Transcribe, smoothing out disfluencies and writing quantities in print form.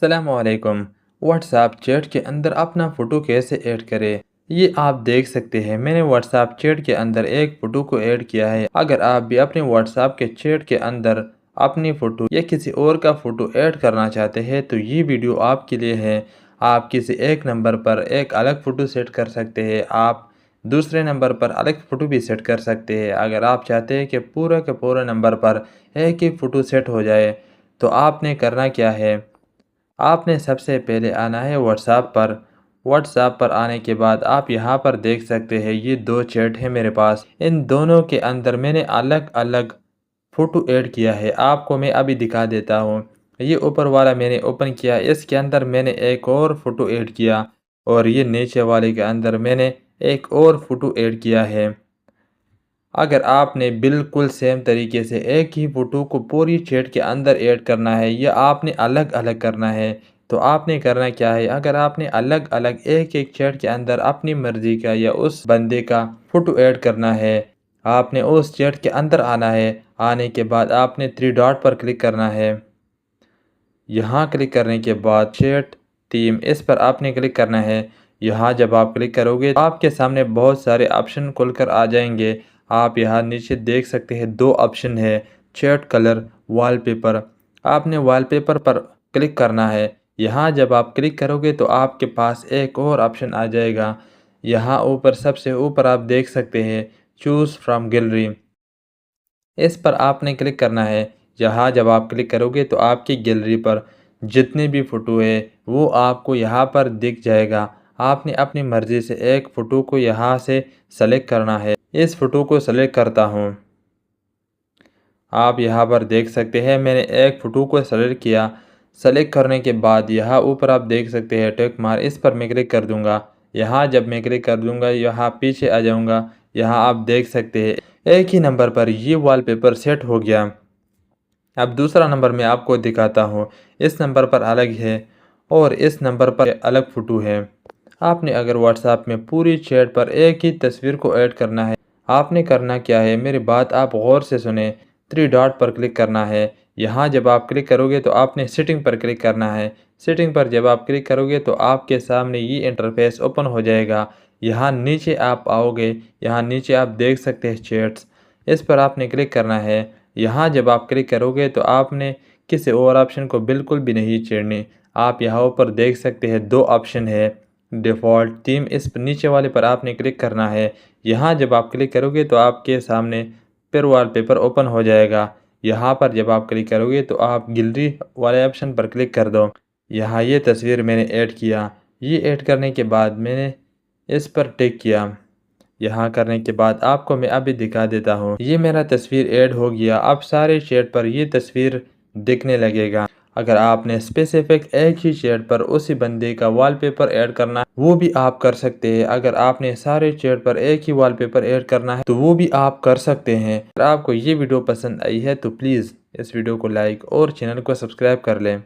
अस्सलामुअलैकुम। WhatsApp chat के अंदर अपना फ़ोटो कैसे ऐड करें, ये आप देख सकते हैं। मैंने व्हाट्सएप चैट के अंदर एक फ़ोटो को ऐड किया है। अगर आप भी अपने व्हाट्सएप के चैट के अंदर अपनी फ़ोटो या किसी और का फ़ोटो ऐड करना चाहते हैं तो ये वीडियो आपके लिए है। आप किसी एक नंबर पर एक अलग फ़ोटो सेट कर सकते हैं। आप दूसरे नंबर पर अलग फ़ोटो भी सेट कर सकते हैं। अगर आप चाहते हैं कि पूरा के पूरा नंबर पर एक ही फ़ोटो सेट हो जाए तो आपने करना क्या है, आपने सबसे पहले आना है व्हाट्सएप पर आने के बाद आप यहाँ पर देख सकते हैं ये दो चैट है मेरे पास। इन दोनों के अंदर मैंने अलग अलग फ़ोटो ऐड किया है। आपको मैं अभी दिखा देता हूँ। ये ऊपर वाला मैंने ओपन किया, इसके अंदर मैंने एक और फ़ोटो ऐड किया और ये नीचे वाले के अंदर मैंने एक और फ़ोटो ऐड किया है। अगर आपने बिल्कुल सेम तरीके से एक ही फ़ोटो को पूरी चैट के अंदर ऐड करना है या आपने अलग अलग करना है तो आपने करना क्या है, अगर आपने अलग अलग एक एक चैट के अंदर अपनी मर्ज़ी का या उस बंदे का फ़ोटो ऐड करना है, आपने उस चैट के अंदर आना है। आने के बाद आपने थ्री डॉट पर क्लिक करना है। यहाँ क्लिक करने के बाद चैट थीम, इस पर आपने क्लिक करना है। यहाँ जब आप क्लिक करोगे तो आपके सामने बहुत सारे ऑप्शन खुलकर आ जाएंगे। आप यहाँ नीचे देख सकते हैं दो ऑप्शन है, चैट कलर, वॉलपेपर। आपने वॉलपेपर पर क्लिक करना है। यहाँ जब आप क्लिक करोगे तो आपके पास एक और ऑप्शन आ जाएगा। यहाँ ऊपर सबसे ऊपर आप देख सकते हैं चूज़ फ्रॉम गैलरी, इस पर आपने क्लिक करना है। यहाँ जब आप क्लिक करोगे तो आपकी गैलरी पर जितने भी फ़ोटो है वो आपको यहाँ पर दिख जाएगा। आपने अपनी मर्ज़ी से एक फ़ोटो को यहाँ से सेलेक्ट करना है। इस फ़ोटो को सेलेक्ट करता हूँ। आप यहाँ पर देख सकते हैं मैंने एक फ़ोटो को सेलेक्ट किया। सेलेक्ट करने के बाद यहाँ ऊपर आप देख सकते हैं टिक मार्क, इस पर मैं क्लिक कर दूँगा। यहाँ जब मैं क्लिक कर दूँगा यहाँ पीछे आ जाऊँगा। यहाँ आप देख सकते हैं एक ही नंबर पर ये वॉलपेपर सेट हो गया। अब दूसरा नंबर मैं आपको दिखाता हूँ। इस नंबर पर अलग है और इस नंबर पर अलग फ़ोटो है। आपने अगर व्हाट्सएप में पूरी चैट पर एक ही तस्वीर को ऐड करना है, आपने करना क्या है, मेरी बात आप गौर से सुने। थ्री डॉट पर क्लिक करना है। यहाँ जब आप क्लिक करोगे तो आपने सेटिंग पर क्लिक करना है। सेटिंग पर जब आप क्लिक करोगे तो आपके सामने ये इंटरफेस ओपन हो जाएगा। यहाँ नीचे आप आओगे, यहाँ नीचे आप देख सकते हैं चैट्स, इस पर आपने क्लिक करना है। यहाँ जब आप क्लिक करोगे तो आपने किसी और ऑप्शन को बिल्कुल भी नहीं छेड़नी। आप यहाँ ऊपर देख सकते हैं दो ऑप्शन है, डिफ़ॉल्ट थीम, इस पर नीचे वाले पर आपने क्लिक करना है। यहाँ जब आप क्लिक करोगे तो आपके सामने फिर वॉलपेपर ओपन हो जाएगा। यहाँ पर जब आप क्लिक करोगे तो आप गैलरी वाले ऑप्शन पर क्लिक कर दो। यहाँ ये तस्वीर मैंने ऐड किया। ये ऐड करने के बाद मैंने इस पर टिक किया। यहाँ करने के बाद आपको मैं अभी दिखा देता हूँ। ये मेरा तस्वीर ऐड हो गया। अब सारे चैट पर ये तस्वीर दिखने लगेगा। अगर आपने स्पेसिफिक एक ही चैट पर उसी बंदे का वॉलपेपर ऐड करना है वो भी आप कर सकते हैं। अगर आपने सारे चैट पर एक ही वॉलपेपर ऐड करना है तो वो भी आप कर सकते हैं। अगर आपको ये वीडियो पसंद आई है तो प्लीज़ इस वीडियो को लाइक और चैनल को सब्सक्राइब कर लें।